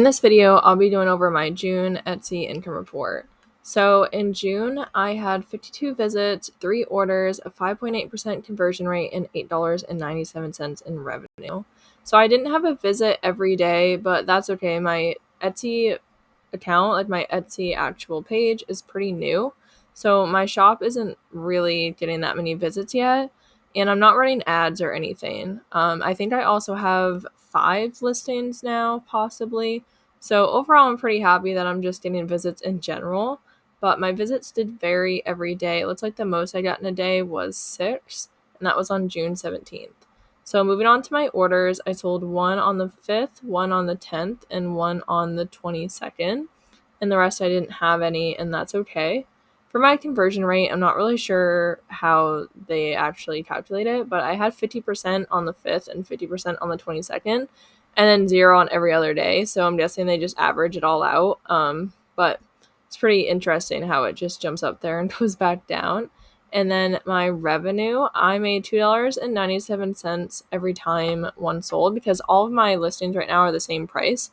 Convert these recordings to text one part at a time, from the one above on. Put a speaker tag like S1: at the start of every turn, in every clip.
S1: In this video, I'll be going over my June Etsy income report. So in June, I had 52 visits, 3 orders, a 5.8% conversion rate, and $8.97 in revenue. So I didn't have a visit every day, but that's okay. My Etsy account, like my Etsy actual page, is pretty new. So my shop isn't really getting that many visits yet, and I'm not running ads or anything. I think I also have 5 listings now, possibly. So overall, I'm pretty happy that I'm just getting visits in general, but my visits did vary every day. It looks like the most I got in a day was 6, and that was on June 17th. So moving on to my orders, I sold 1 on the 5th, 1 on the 10th, and 1 on the 22nd. And the rest I didn't have any, and that's okay. For my conversion rate, I'm not really sure how they actually calculate it, but I had 50% on the 5th and 50% on the 22nd, and then 0 on every other day. So I'm guessing they just average it all out. But it's pretty interesting how it just jumps up there and goes back down. And then my revenue, I made $2.97 every time one sold, because all of my listings right now are the same price.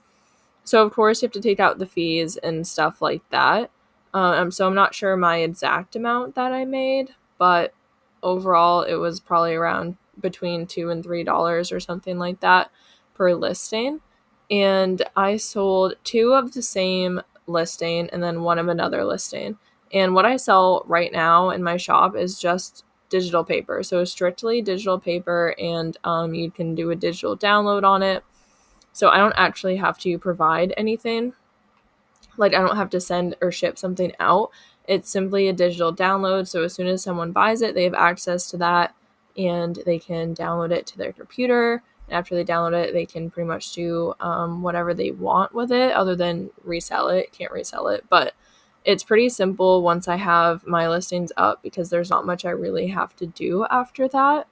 S1: So of course you have to take out the fees and stuff like that. So I'm not sure my exact amount that I made, but overall it was probably around between $2 and $3 or something like that per listing. And I sold 2 of the same listing and then 1 of another listing. And what I sell right now in my shop is just digital paper. So strictly digital paper, and you can do a digital download on it. So I don't actually have to provide anything. Like, I don't have to send or ship something out. It's simply a digital download. So as soon as someone buys it, they have access to that and they can download it to their computer. And after they download it, they can pretty much do whatever they want with it other than resell it. Can't resell it. But it's pretty simple once I have my listings up, because there's not much I really have to do after that.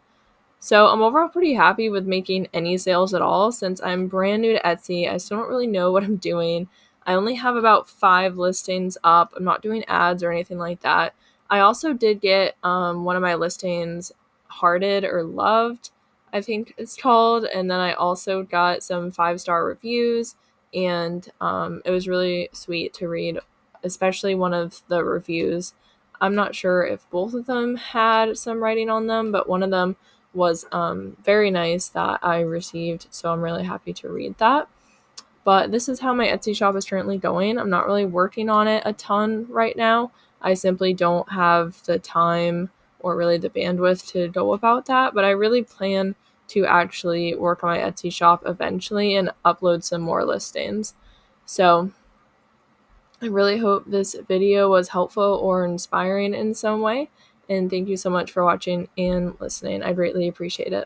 S1: So I'm overall pretty happy with making any sales at all. Since I'm brand new to Etsy, I still don't really know what I'm doing. I only have about 5 listings up. I'm not doing ads or anything like that. I also did get one of my listings hearted or loved, I think it's called. And then I also got some 5-star reviews, and it was really sweet to read, especially one of the reviews. I'm not sure if both of them had some writing on them, but one of them was very nice that I received, so I'm really happy to read that. But this is how my Etsy shop is currently going. I'm not really working on it a ton right now. I simply don't have the time or really the bandwidth to go about that, but I really plan to actually work on my Etsy shop eventually and upload some more listings. So I really hope this video was helpful or inspiring in some way, and thank you so much for watching and listening. I greatly appreciate it.